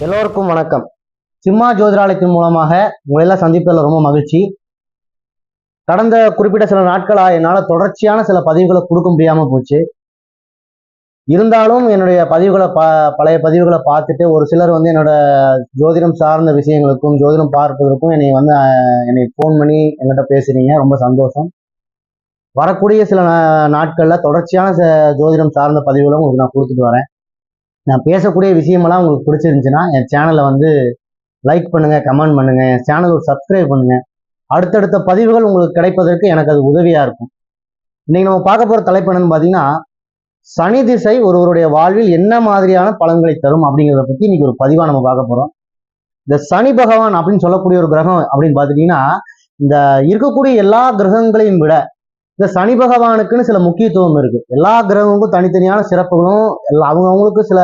எல்லோருக்கும் வணக்கம். சிம்மா ஜோதிடாலயத்தின் மூலமாக உங்களெல்லாம் சந்திப்பதில் ரொம்ப மகிழ்ச்சி. கடந்த குறிப்பிட்ட சில நாட்களா என்னால் தொடர்ச்சியான சில பதிவுகளை கொடுக்க முடியாமல் போச்சு. இருந்தாலும் என்னுடைய பதிவுகளை பழைய பதிவுகளை பார்த்துட்டு ஒரு சிலர் என்னோட ஜோதிடம் சார்ந்த விஷயங்களுக்கும் ஜோதிடம் பார்ப்பதற்கும் என்னை ஃபோன் பண்ணி என்கிட்ட பேசுறீங்க. ரொம்ப சந்தோஷம். வரக்கூடிய சில நாட்களில் தொடர்ச்சியான ஜோதிடம் சார்ந்த பதிவுகளும் உங்களுக்கு நான் கொடுத்துட்டு வரேன். நான் பேசக்கூடிய விஷயமெல்லாம் உங்களுக்கு பிடிச்சிருந்துச்சுன்னா என் சேனலை லைக் பண்ணுங்க, கமெண்ட் பண்ணுங்க, என் சேனல் சப்ஸ்கிரைப் பண்ணுங்க. அடுத்தடுத்த பதிவுகள் உங்களுக்கு கிடைப்பதற்கு எனக்கு அது உதவியா இருக்கும். இன்னைக்கு நம்ம பார்க்க போற தலைப்பு என்னன்னு பார்த்தீங்கன்னா, சனி திசை ஒருவருடைய வாழ்வில் என்ன மாதிரியான பலன்களை தரும் அப்படிங்கிறத பத்தி இன்னைக்கு ஒரு பதிவா நம்ம பார்க்க போறோம். இந்த சனி பகவான் அப்படின்னு சொல்லக்கூடிய ஒரு கிரகம் அப்படின்னு பார்த்துட்டீங்கன்னா, இந்த இருக்கக்கூடிய எல்லா கிரகங்களையும் விட இந்த சனி பகவானுக்குன்னு சில முக்கியத்துவம் இருக்கு. எல்லா கிரகங்களுக்கும் தனித்தனியான சிறப்புகளும் அவங்கவுங்களுக்கு சில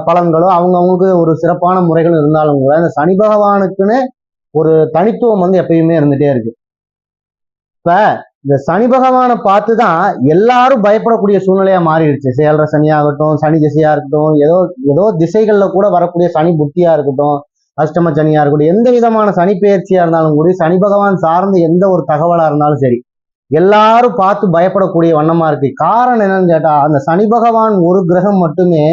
பலன்களும் அவங்கவுங்களுக்கு ஒரு சிறப்பான முறைகளும் இருந்தாலும் கூட இந்த சனி பகவானுக்குன்னு ஒரு தனித்துவம் எப்பயுமே இருந்துட்டே இருக்கு. இப்ப இந்த சனி பகவானை பார்த்துதான் எல்லாரும் பயப்படக்கூடிய சூழ்நிலையா மாறிடுச்சு. செயல்ற சனியாகட்டும், சனி திசையா இருக்கட்டும், ஏதோ திசைகள்ல கூட வரக்கூடிய சனி புத்தியா இருக்கட்டும், அஷ்டம சனியா இருக்கட்டும், எந்த விதமான சனி பெயர்ச்சியா இருந்தாலும் கூட சனி பகவான் சார்ந்த எந்த ஒரு தகவலா இருந்தாலும் சரி எல்லாரும் பார்த்து பயப்படக்கூடிய வண்ணமா இருக்கு. காரணம் என்னன்னு கேட்டா, அந்த சனி பகவான் ஒரு கிரகம் மட்டுமே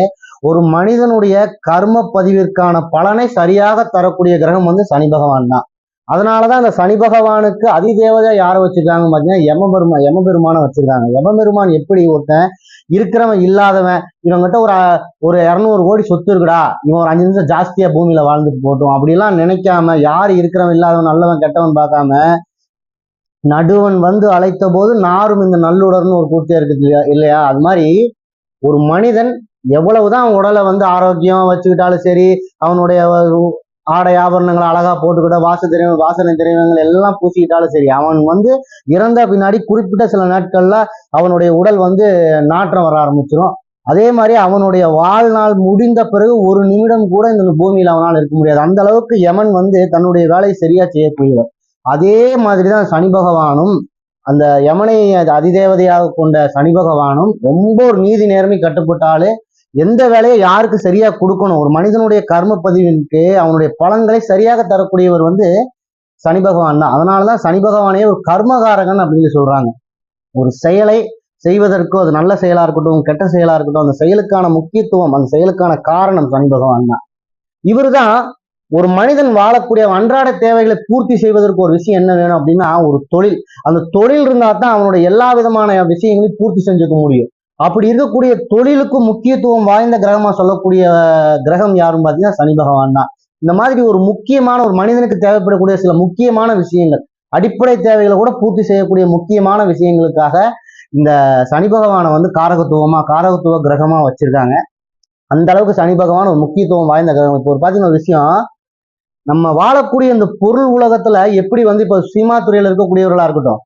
ஒரு மனிதனுடைய கர்ம பதிவிற்கான பலனை சரியாக தரக்கூடிய கிரகம் சனி பகவான் தான். அதனாலதான் அந்த சனி பகவானுக்கு அதிதேவதையா யாரை வச்சிருக்காங்க பாத்தீங்கன்னா, யமபெருமான வச்சிருக்காங்க. யமபெருமான் எப்படி ஒருத்தன் இருக்கிறவன் இல்லாதவன், இவங்கிட்ட ஒரு 200 கோடி சொத்து இருக்குடா, இவன் ஒரு 5 நிமிஷம் ஜாஸ்தியா பூமியில வாழ்ந்துட்டு போட்டோம் அப்படிலாம் நினைக்காம, யாரு இருக்கிறவன் இல்லாதவன் நல்லவன் கெட்டவன் பார்க்காம, நடுவன் அழைத்த போது நாரும் இந்த நல்லுடர்னு ஒரு கூட்டே இருக்கு இல்லையா? அது மாதிரி ஒரு மனிதன் எவ்வளவுதான் உடலை ஆரோக்கியம் வச்சுக்கிட்டாலும் சரி, அவனுடைய ஆடை ஆபரணங்களை அழகா போட்டுக்கிட்ட வாசனை திரைவங்கள் எல்லாம் பூசிக்கிட்டாலும் சரி, அவன் இறந்த பின்னாடி குறிப்பிட்ட சில நாட்கள்ல அவனுடைய உடல் நாற்றம் வர ஆரம்பிச்சிடும். அதே மாதிரி அவனுடைய வாழ்நாள் முடிந்த பிறகு ஒரு நிமிடம் கூட இந்த பூமியில அவனால் இருக்க முடியாது. அந்த அளவுக்கு யமன் தன்னுடைய வேலையை சரியா செய்யக்கூடியவர். அதே மாதிரிதான் சனி பகவானும், அந்த யமனை அதிதேவதையாக கொண்ட சனி பகவானும் ரொம்ப ஒரு நீதி நேர்மை கட்டுப்பட்டாலே எந்த வேலையை யாருக்கு சரியா கொடுக்கணும், ஒரு மனிதனுடைய கர்ம பதிவிற்கு அவனுடைய பலன்களை சரியாக தரக்கூடியவர் சனி பகவான் தான். அதனாலதான் சனி பகவானே ஒரு கர்மகாரகன் அப்படின்னு சொல்றாங்க. ஒரு செயலை செய்வதற்கோ, அது நல்ல செயலா இருக்கட்டும் கெட்ட செயலா இருக்கட்டும், அந்த செயலுக்கான முக்கியத்துவம், அந்த செயலுக்கான காரணம் சனி பகவான் தான். இவர் தான் ஒரு மனிதன் வாழக்கூடிய அன்றாட தேவைகளை பூர்த்தி செய்வதற்கு ஒரு விஷயம் என்ன வேணும் அப்படின்னா ஒரு தொழில். அந்த தொழில் இருந்தா தான் அவனுடைய எல்லா விதமான விஷயங்களையும் பூர்த்தி செஞ்சுக்க முடியும். அப்படி இருக்கக்கூடிய தொழிலுக்கு முக்கியத்துவம் வாய்ந்த கிரகமா சொல்லக்கூடிய கிரகம் யாருன்னு பார்த்தீங்கன்னா சனி பகவான் தான். இந்த மாதிரி ஒரு முக்கியமான ஒரு மனிதனுக்கு தேவைப்படக்கூடிய சில முக்கியமான விஷயங்கள், அடிப்படை தேவைகளை கூட பூர்த்தி செய்யக்கூடிய முக்கியமான விஷயங்களுக்காக இந்த சனி பகவானை காரகத்துவ கிரகமா வச்சிருக்காங்க. அந்த அளவுக்கு சனி பகவான் ஒரு முக்கியத்துவம் வாய்ந்த கிரகம். இப்போ ஒரு பார்த்தீங்கன்னா ஒரு விஷயம், நம்ம வாழக்கூடிய இந்த பொருள் உலகத்துல எப்படி இப்ப சினிமா துறையில இருக்கக்கூடியவர்களா இருக்கட்டும்,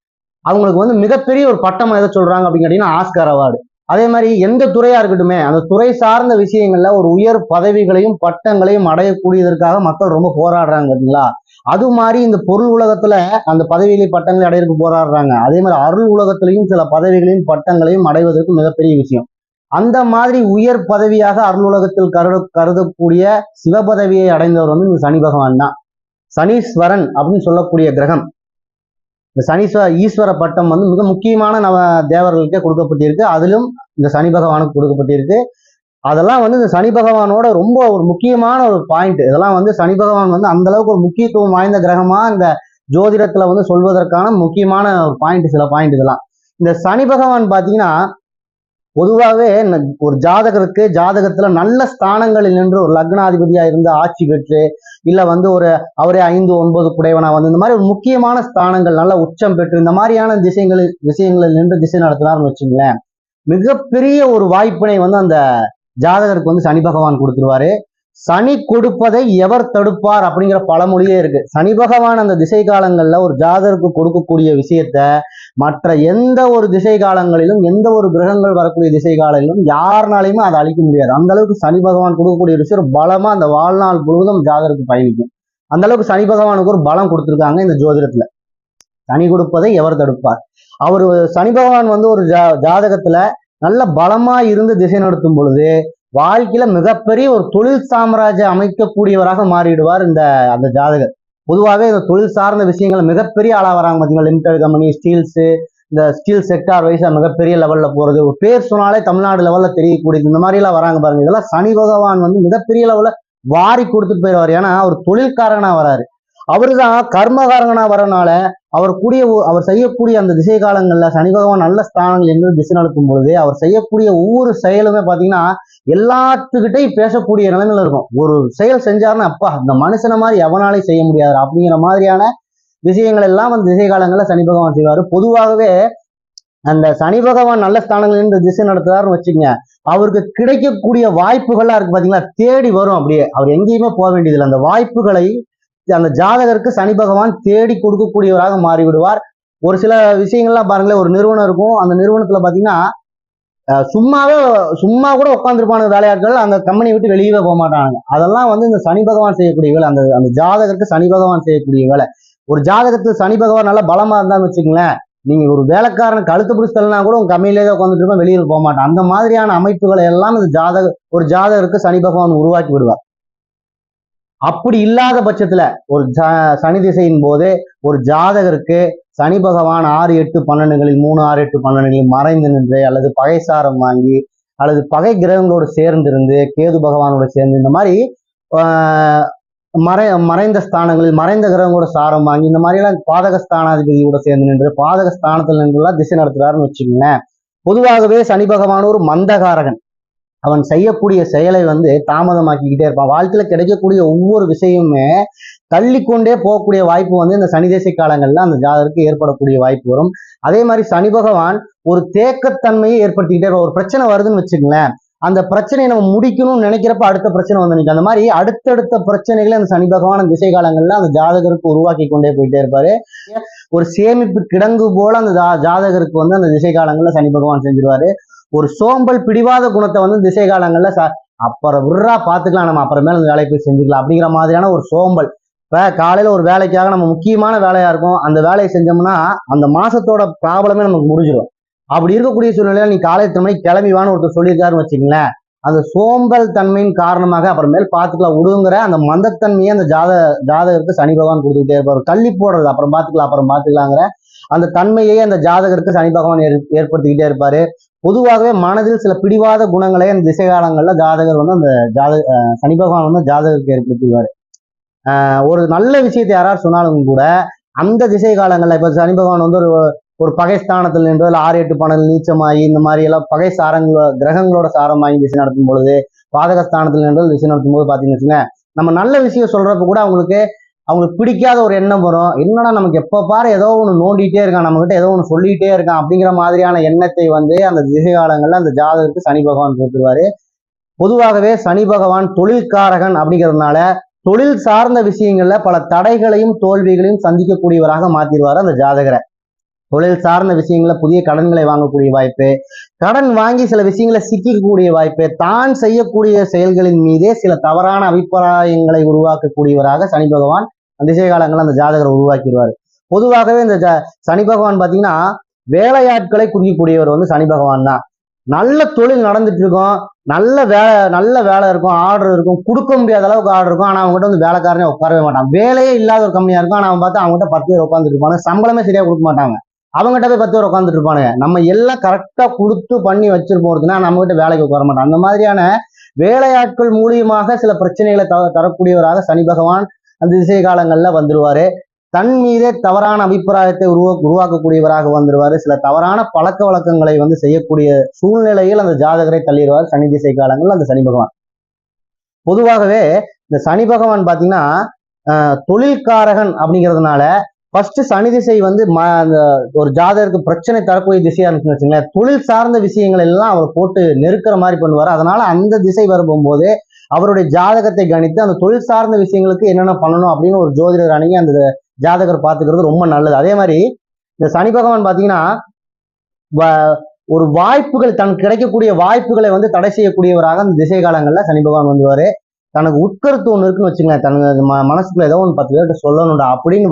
அவங்களுக்கு மிகப்பெரிய ஒரு பட்டம் எதை சொல்றாங்க அப்படின்னு கேட்டீங்கன்னா ஆஸ்கார் அவார்டு. அதே மாதிரி எந்த துறையா இருக்கட்டுமே, அந்த துறை சார்ந்த விஷயங்கள்ல ஒரு உயர் பதவிகளையும் பட்டங்களையும் அடையக்கூடியதற்காக மக்கள் ரொம்ப போராடுறாங்க பார்த்தீங்களா? அது மாதிரி இந்த பொருள் உலகத்துல அந்த பதவிகளையும் பட்டங்களை அடையிறதுக்கு போராடுறாங்க. அதே மாதிரி அருள் உலகத்திலையும் சில பதவிகளையும் பட்டங்களையும் அடைவதற்கு மிகப்பெரிய விஷயம். அந்த மாதிரி உயர் பதவியாக அருளுலகத்தில் கருதக்கூடிய சிவபதவியை அடைந்தவர் இந்த சனி பகவான் தான். சனீஸ்வரன் அப்படின்னு சொல்லக்கூடிய கிரகம். இந்த ஈஸ்வர பட்டம் மிக முக்கியமான தேவர்களுக்கே கொடுக்கப்பட்டிருக்கு. அதிலும் இந்த சனி பகவானுக்கு கொடுக்கப்பட்டிருக்கு. அதெல்லாம் இந்த சனி பகவானோட ரொம்ப ஒரு முக்கியமான ஒரு பாயிண்ட். இதெல்லாம் சனி பகவான் அந்த அளவுக்கு ஒரு முக்கியத்துவம் வாய்ந்த கிரகமா இந்த ஜோதிடத்துல சொல்வதற்கான முக்கியமான ஒரு பாயிண்ட், சில பாயிண்ட் இதெல்லாம். இந்த சனி பகவான் பாத்தீங்கன்னா பொதுவாகவே ஒரு ஜாதகருக்கு ஜாதகத்துல நல்ல ஸ்தானங்களில் நின்று ஒரு லக்னாதிபதியா இருந்து ஆட்சி பெற்று, இல்ல ஒரு அவரே 5, 9 குடைவனா இந்த மாதிரி ஒரு முக்கியமான ஸ்தானங்கள் நல்ல உச்சம் பெற்று இந்த மாதிரியான விஷயங்களில் நின்று திசை நடத்தினார்னு வச்சுங்களேன், மிகப்பெரிய ஒரு வாய்ப்பினை அந்த ஜாதகருக்கு சனி பகவான் கொடுத்துருவாரு. சனி கொடுப்பதை எவர் தடுப்பார் அப்படிங்கிற பழமொழியே இருக்கு. சனி பகவான் அந்த திசை காலங்கள்ல ஒரு ஜாதகருக்கு கொடுக்கக்கூடிய விஷயத்த மற்ற எந்த ஒரு திசை காலங்களிலும், எந்த ஒரு கிரகங்கள் வரக்கூடிய திசை காலங்களிலும் யாருனாலையுமே அதை அழிக்க முடியாது. அந்த அளவுக்கு சனி பகவான் கொடுக்கக்கூடிய விஷயம் பலமா அந்த வாழ்நாள் முழுவதும் ஜாதகருக்கு பயணிக்கும். அந்த அளவுக்கு சனி பகவானுக்கு ஒரு பலம் கொடுத்துருக்காங்க இந்த ஜோதிடத்துல. சனி கொடுப்பதை எவர் தடுப்பார். அவர் சனி பகவான் ஒரு ஜாதகத்துல நல்ல பலமா இருந்து திசை நடத்தும் பொழுது வாழ்க்கையில மிகப்பெரிய ஒரு தொழில் சாம்ராஜ்யம் அமைக்கக்கூடியவராக மாறிடுவார் அந்த ஜாதகர். பொதுவாகவே இந்த தொழில் சார்ந்த விஷயங்கள் மிகப்பெரிய ஆளா வராங்க பார்த்தீங்கன்னா, லிமிடெட் கம்பெனி, ஸ்டீல்ஸ், இந்த ஸ்டீல் செக்டார் வைஸா மிகப்பெரிய லெவல்ல போறது, ஒரு பேர் சொன்னாலே தமிழ்நாடு லெவல்ல தெரியக்கூடியது, இந்த மாதிரி எல்லாம் வராங்க பாருங்க. இதெல்லாம் சனி பகவான் வந்து மிகப்பெரிய லெவல்ல வாரி கொடுத்துட்டு போயிடுவார். ஏன்னா அவர் தொழில்காரனா வராரு. அவருதான் கர்மகாரகனா வரனால அவர் செய்யக்கூடிய அந்த திசை காலங்கள்ல சனி பகவான் நல்ல ஸ்தானங்கள் என்று திசை நடக்கும் பொழுது அவர் செய்யக்கூடிய ஒவ்வொரு செயலுமே பாத்தீங்கன்னா எல்லாத்துக்கிட்டையும் பேசக்கூடிய நிலைமையில இருக்கும். ஒரு செயல் செஞ்சாருன்னா அப்பா இந்த மனுஷனை மாதிரி எவனாலையும் செய்ய முடியாது அப்படிங்கிற மாதிரியான விஷயங்கள் எல்லாம் அந்த திசை காலங்கள்ல சனி பகவான் செய்வாரு. பொதுவாகவே அந்த சனி பகவான் நல்ல ஸ்தானங்கள் இருந்து திசை நடத்துறாருன்னு வச்சுக்கோங்க, அவருக்கு கிடைக்கக்கூடிய வாய்ப்புகள்லாம் இருக்கு பாத்தீங்களா, தேடி வரும். அப்படியே அவர் எங்கேயுமே போக வேண்டியதில்லை. அந்த வாய்ப்புகளை அந்த ஜாதகருக்கு சனி பகவான் தேடி கொடுக்கக்கூடியவராக மாறிவிடுவார். ஒரு சில விஷயங்கள்லாம் பாருங்களேன், ஒரு நிறுவனம் இருக்கும், அந்த நிறுவனத்துல பாத்தீங்கன்னா சும்மா கூட உட்காந்துருப்பான வேலையாட்கள் அந்த கம்பெனியை விட்டு வெளியவே போக மாட்டாங்க. அதெல்லாம் வந்து இந்த சனி பகவான் செய்யக்கூடிய வேலை. அந்த ஜாதகருக்கு சனி பகவான் செய்யக்கூடிய வேலை. ஒரு ஜாதகத்துக்கு சனி பகவான் நல்லா பலமா இருந்தான்னு வச்சுக்கங்களேன், நீங்க ஒரு வேலைக்காரன் கழுத்து பிடிச்சலனா கூட உங்க கம்மியிலே தான் உட்காந்துட்டு இருப்போம், வெளியில் போக மாட்டான். அந்த மாதிரியான அமைப்புகளை எல்லாம் ஒரு ஜாதகருக்கு சனி பகவான் உருவாக்கி விடுவார். அப்படி இல்லாத பட்சத்துல ஒரு சனி திசையின் போது ஒரு ஜாதகருக்கு சனி பகவான் 6, 8, 12களில் 3, 6, 8, 12களில் மறைந்து நின்று அல்லது பகை சாரம் வாங்கி அல்லது பகை கிரகங்களோடு சேர்ந்து இருந்து கேது பகவானோட சேர்ந்து இந்த மாதிரி மறைந்த ஸ்தானங்களில் மறைந்த கிரகங்களோட சாரம் வாங்கி இந்த மாதிரி எல்லாம் பாதக ஸ்தானாதிபதியோட சேர்ந்து நின்று பாதக ஸ்தானத்தில் நின்றுலாம் திசை நடத்துறாருன்னு வச்சுக்கோங்களேன். பொதுவாகவே சனி பகவான் ஒரு மந்தகாரகன். அவன் செய்யக்கூடிய செயலை வந்து தாமதமாக்கிக்கிட்டே இருப்பான். வாழ்க்கையில கிடைக்கக்கூடிய ஒவ்வொரு விஷயமுமே தள்ளிக்கொண்டே போகக்கூடிய வாய்ப்பு வந்து இந்த சனி தேசை காலங்கள்ல அந்த ஜாதகருக்கு ஏற்படக்கூடிய வாய்ப்பு வரும். அதே மாதிரி சனி பகவான் ஒரு தேக்கத்தன்மையை ஏற்படுத்திக்கிட்டே இருக்கும். ஒரு பிரச்சனை வருதுன்னு வச்சுக்கங்களேன், அந்த பிரச்சனையை நம்ம முடிக்கணும்னு நினைக்கிறப்ப அடுத்த பிரச்சனை வந்து நிற்கும். அந்த மாதிரி அடுத்தடுத்த பிரச்சனைகளை அந்த சனி பகவான் திசை காலங்கள்ல அந்த ஜாதகருக்கு உருவாக்கி கொண்டே போயிட்டே இருப்பாரு. ஒரு சேமிப்பு கிடங்கு போல அந்த ஜாதகருக்கு வந்து அந்த திசை காலங்கள்ல சனி பகவான் செஞ்சிருவாரு. ஒரு சோம்பல் பிடிவாத குணத்தை வந்து திசை காலங்கள்ல அப்புறம் விட்றா பாத்துக்கலாம், நம்ம அப்புறமேல அந்த வேலையை போய் செஞ்சுக்கலாம் அப்படிங்கிற மாதிரியான ஒரு சோம்பல். இப்ப காலையில ஒரு வேலைக்காக நம்ம முக்கியமான வேலையா இருக்கும், அந்த வேலையை செஞ்சோம்னா அந்த மாசத்தோட ப்ராப்ளமே நமக்கு முடிஞ்சிடும். அப்படி இருக்கக்கூடிய சூழ்நிலையில நீ காலை 8 மணிக்கு கிளம்பிவான்னு ஒருத்தர் சொல்லியிருக்காருன்னு வச்சுக்கங்களேன், அந்த சோம்பல் தன்மையின் காரணமாக அப்புறமேல் பார்த்துக்கலாம் விடுங்கிற அந்த மந்தத்தன்மையை அந்த ஜாதகருக்கு சனி பகவான் கொடுத்துக்கிட்டே இருப்பார். தள்ளி போடுறது அப்புறம் பார்த்துக்கலாங்கிற அந்த தன்மையை அந்த ஜாதகருக்கு சனி பகவான் ஏற்படுத்திக்கிட்டே இருப்பாரு. பொதுவாகவே மனதில் சில பிடிவாத குணங்களை அந்த திசை காலங்கள்ல ஜாதகர் வந்து சனி பகவான் வந்து ஜாதகருக்கு ஏற்படுத்திடுவாரு. ஒரு நல்ல விஷயத்தை யாராவது சொன்னாலும் கூட அந்த திசை காலங்கள்ல இப்ப சனி பகவான் வந்து ஒரு பகை ஸ்தானத்தில் நின்று 6, 8, 12 நீச்சமாகி இந்த மாதிரி எல்லாம் பகை கிரகங்களோட சாரமாகி திசை நடத்தும் பொழுது பாதகஸ்தானத்தில் நின்று திசை நடத்தும் போது பாத்தீங்கன்னு வச்சுக்கோங்க, நம்ம நல்ல விஷயம் சொல்றப்ப கூட அவங்களுக்கு பிடிக்காத ஒரு எண்ணம் வரும். என்னன்னா நமக்கு எப்ப பாரு ஏதோ ஒண்ணு நோண்டிட்டே இருக்கான், நம்ம கிட்ட ஏதோ ஒண்ணு சொல்லிட்டே இருக்கான் அப்படிங்கிற மாதிரியான எண்ணத்தை வந்து அந்த திசை காலங்கள்ல அந்த ஜாதகருக்கு சனி பகவான் கொடுத்துருவாரு. பொதுவாகவே சனி பகவான் தொழில்காரகன் அப்படிங்கிறதுனால தொழில் சார்ந்த விஷயங்கள்ல பல தடைகளையும் தோல்விகளையும் சந்திக்கக்கூடியவராக மாத்திடுவாரு அந்த ஜாதகரை. தொழில் சார்ந்த விஷயங்களை புதிய கடன்களை வாங்கக்கூடிய வாய்ப்பு, கடன் வாங்கி சில விஷயங்களை சிக்கக்கூடிய வாய்ப்பு, தான் செய்யக்கூடிய செயல்களின் மீதே சில தவறான அபிப்பிராயங்களை உருவாக்கக்கூடியவராக சனி பகவான் திசை காலங்கள் அந்த ஜாதகரை உருவாக்கிடுவார். பொதுவாகவே இந்த சனி பகவான் பாத்தீங்கன்னா வேலையாட்களை குறிக்கக்கூடியவர் வந்து சனி பகவான் தான். நல்ல தொழில் நடந்துட்டு இருக்கும், நல்ல வேலை இருக்கும், ஆர்டர் இருக்கும், கொடுக்க முடியாத அளவுக்கு ஆர்டர் இருக்கும், ஆனா அவங்ககிட்ட வந்து வேலைக்காரனே உட்காரவே மாட்டான். வேலையே இல்லாத ஒரு கம்பெனியா இருக்கும், ஆனா அவன் பார்த்தா அவங்ககிட்ட 10 பேர் உட்காந்துட்டு இருப்பாங்க, சம்பளமே சரியா கொடுக்க மாட்டாங்க, அவங்ககிட்ட போய் 10 பேர் உட்காந்துட்டு இருப்பானுங்க. நம்ம எல்லாம் கரெக்டா கொடுத்து பண்ணி வச்சிருப்போம்னா நம்ம கிட்ட வேலைக்கு உட்கார மாட்டோம். அந்த மாதிரியான வேலையாட்கள் மூலியமாக சில பிரச்சனைகளை தரக்கூடியவராக சனி பகவான் அந்த திசை காலங்கள்ல வந்துருவாரு. தன் மீதே தவறான அபிப்பிராயத்தை உருவாக்கக்கூடியவராக வந்துருவாரு. சில தவறான பழக்க வழக்கங்களை வந்து செய்யக்கூடிய சூழ்நிலையில் அந்த ஜாதகரை தள்ளிடுவார் சனி திசை காலங்கள்ல அந்த சனி பகவான். பொதுவாகவே இந்த சனி பகவான் பாத்தீங்கன்னா தொழில்காரகன் அப்படிங்கிறதுனால ஃபர்ஸ்ட் சனி திசை வந்து ஒரு ஜாதகருக்கு பிரச்சனை தரக்கூடிய திசையா இருந்துச்சுன்னு வச்சுங்களேன், தொழில் சார்ந்த விஷயங்கள் எல்லாம் அவர் போட்டு நெருக்கிற மாதிரி பண்ணுவார். அதனால அந்த திசை வரும்போது அவருடைய ஜாதகத்தை கணித்து அந்த தொழில் சார்ந்த விஷயங்களுக்கு என்னென்ன பண்ணணும் அப்படின்னு ஒரு ஜோதிடர் அணுகி அந்த ஜாதகர் பார்த்துக்கிறது ரொம்ப நல்லது. அதே மாதிரி இந்த சனி பகவான் பாத்தீங்கன்னா ஒரு வாய்ப்புகள் தனக்கு கிடைக்கக்கூடிய வாய்ப்புகளை வந்து தடை செய்யக்கூடியவராக அந்த திசை காலங்கள்ல சனி பகவான் வந்துருவாரு. தனக்கு உட்கருத்து ஒண்ணு இருக்குன்னு வச்சுங்களேன், தனக்கு மனசுக்குள்ள ஏதோ ஒன்று 10 பேர்கிட்ட சொல்லணும்டா அப்படின்னு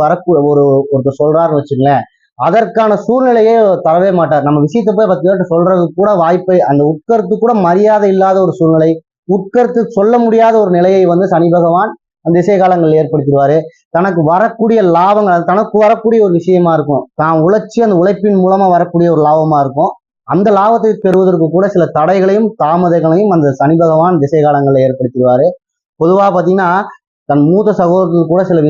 ஒருத்தர் சொல்றாருன்னு வச்சுங்களேன், அதற்கான சூழ்நிலையே தரவே மாட்டார். நம்ம விஷயத்த போய் 10 பேர்கிட்ட சொல்றது கூட வாய்ப்பை அந்த உட்கருத்து கூட மரியாதை இல்லாத ஒரு சூழ்நிலை, உட்கருத்து சொல்ல முடியாத ஒரு நிலையை வந்து சனி பகவான் அந்த திசை காலங்கள் ஏற்படுத்திடுவாரு. தனக்கு வரக்கூடிய லாபங்கள், தனக்கு வரக்கூடிய ஒரு விஷயமா இருக்கும், தான் உழைச்சி அந்த உழைப்பின் மூலமா வரக்கூடிய ஒரு லாபமா இருக்கும். அந்த லாபத்தை பெறுவதற்கு கூட சில தடைகளையும் தாமதங்களையும் அந்த சனி பகவான் திசை காலங்களில் ஏற்படுத்திடுவாரு. பொதுவா பாத்தீங்கன்னா தன் மூத்த சகோதரர்கள் கூட சில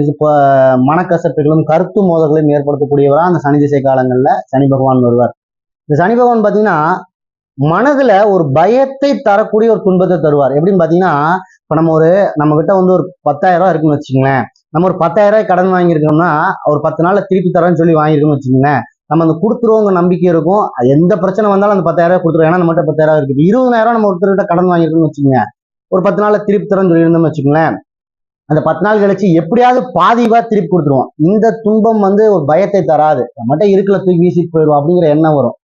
மனக்கசப்புகளும் கருத்து மோதல்களையும் ஏற்படுத்தக்கூடியவரா அந்த சனி திசை காலங்கள்ல சனி பகவான் வருவார். இந்த சனி பகவான் பாத்தீங்கன்னா மனதுல ஒரு பயத்தை தரக்கூடிய ஒரு துன்பத்தை தருவார். எப்படின்னு பாத்தீங்கன்னா, இப்ப நம்ம கிட்ட வந்து ஒரு 10,000 ரூபாய் இருக்குன்னு வச்சுக்கோங்களேன். நம்ம ஒரு 10,000 ரூபாய் கடன் வாங்கியிருக்கோம்னா ஒரு 10 நாள்ல திருப்பி தரேன்னு சொல்லி வாங்கியிருக்கோம்னு வச்சுக்கோங்களேன். நம்ம அந்த கொடுத்துருவோங்க நம்பிக்கை இருக்கும். எந்த பிரச்சனை வந்தாலும் அந்த 10,000 ரூபாய் கொடுத்துருவோம். ஏன்னா நம்மகிட்ட 10,000 இருக்கு. 20,000 நம்ம ஒருத்தர்கிட்ட கடன் வாங்கியிருக்கோம்னு வச்சுக்கோங்க. ஒரு 10 நாள்ல திருப்பி தரேன்னு சொல்லி இருந்தோம்னு வச்சுக்கோங்களேன். அந்த 10 நாள் கழிச்சு எப்படியாவது பாதிவா திருப்பி கொடுத்துருவோம். இந்த துன்பம் வந்து ஒரு பயத்தை தராது. நம்மகிட்ட இருக்குல தூக்கி வீசிட்டு போயிடும் அப்படிங்கிற எண்ணம் வரும்.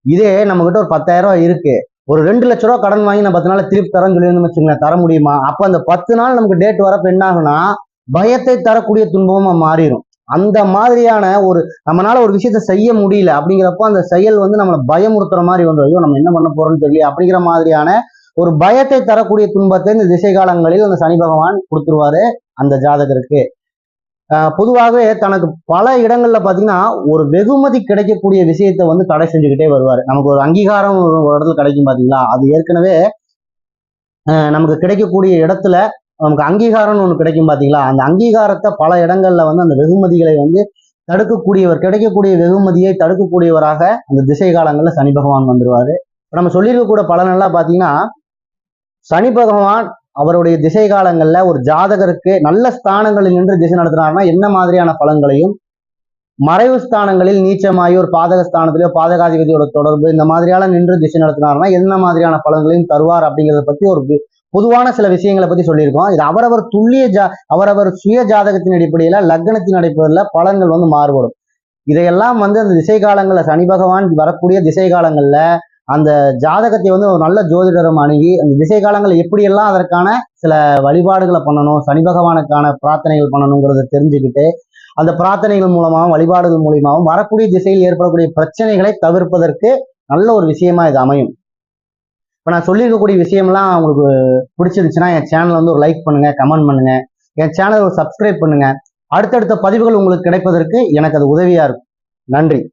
இதே நம்ம கிட்ட ஒரு 10,000 ரூபாய் இருக்கு, ஒரு 2 லட்ச ரூபாய் கடன் வாங்கி நான் 10 நாள் திருப்பி தரேன்னு சொல்லி வச்சுக்கோங்களேன், தர முடியுமா? அப்ப அந்த 10 நாள் நமக்கு டேட் வரப்ப என்ன ஆகுனா பயத்தை தரக்கூடிய துன்பமா மாறிடும். அந்த மாதிரியான ஒரு நம்மளால ஒரு விஷயத்த செய்ய முடியல அப்படிங்கிறப்போ அந்த செயல் வந்து நம்மளை பயமுறுத்துற மாதிரி வந்து, ஐயோ நம்ம என்ன பண்ண போறோம்னு தெரியல அப்படிங்கிற மாதிரியான ஒரு பயத்தை தரக்கூடிய துன்பத்தை இந்த திசை காலங்களில் அந்த சனி பகவான் கொடுத்துருவாரு அந்த ஜாதகருக்கு. பொதுவாகவே தனக்கு பல இடங்கள்ல பாத்தீங்கன்னா ஒரு வெகுமதி கிடைக்கக்கூடிய விஷயத்த வந்து தடை செஞ்சுக்கிட்டே வருவாரு. நமக்கு ஒரு அங்கீகாரம் ஒரு இடத்துல கிடைக்கும் பாத்தீங்களா, அது ஏற்கனவே நமக்கு கிடைக்கக்கூடிய இடத்துல நமக்கு அங்கீகாரம்னு ஒண்ணு கிடைக்கும் பாத்தீங்களா, அந்த அங்கீகாரத்தை பல இடங்கள்ல வந்து அந்த வெகுமதிகளை வந்து தடுக்கக்கூடியவர், கிடைக்கக்கூடிய வெகுமதியை தடுக்கக்கூடியவராக அந்த திசை காலங்கள்ல சனி பகவான் வந்துருவாரு. நம்ம சொல்லியிருக்க கூட பலனெல்லாம் பாத்தீங்கன்னா சனி பகவான் அவருடைய திசை காலங்கள்ல ஒரு ஜாதகருக்கு நல்ல ஸ்தானங்களில் நின்று திசை நடத்தினார்னா என்ன மாதிரியான பலன்களையும், மறைவு ஸ்தானங்களில் நீச்சமாகி ஒரு பாதக ஸ்தானத்திலேயோ பாதகாதிபதியோட தொடர்பு இந்த மாதிரியால நின்று திசை நடத்தினார்னா என்ன மாதிரியான பலன்களையும் தருவார் அப்படிங்கிறத பத்தி ஒரு பொதுவான சில விஷயங்களை பத்தி சொல்லியிருக்கோம். இது அவரவர் அவரவர் சுய ஜாதகத்தின் அடிப்படையில லக்னத்தின் அடிப்படையில பலன்கள் வந்து மாறுபடும். இதையெல்லாம் வந்து அந்த திசை காலங்கள்ல சனி பகவான் வரக்கூடிய திசை காலங்கள்ல அந்த ஜாதகத்தை வந்து ஒரு நல்ல ஜோதிடரும் அணுகி அந்த திசை காலங்கள் எப்படியெல்லாம் அதற்கான சில வழிபாடுகளை பண்ணணும், சனி பகவானுக்கான பிரார்த்தனைகள் பண்ணணுங்கிறத தெரிஞ்சுக்கிட்டு அந்த பிரார்த்தனைகள் மூலமாகவும் வழிபாடுகள் மூலியமாகவும் வரக்கூடிய திசையில் ஏற்படக்கூடிய பிரச்சனைகளை தவிர்ப்பதற்கு நல்ல ஒரு விஷயமா இது அமையும். இப்போ நான் சொல்லியிருக்கக்கூடிய விஷயம்லாம் உங்களுக்கு பிடிச்சிருந்துச்சுன்னா என் சேனல் வந்து ஒரு லைக் பண்ணுங்க, கமெண்ட் பண்ணுங்க, என் சேனல் ஒரு சப்ஸ்கிரைப் பண்ணுங்க. அடுத்தடுத்த பதிவுகள் உங்களுக்கு கிடைப்பதற்கு எனக்கு அது உதவியா இருக்கும். நன்றி.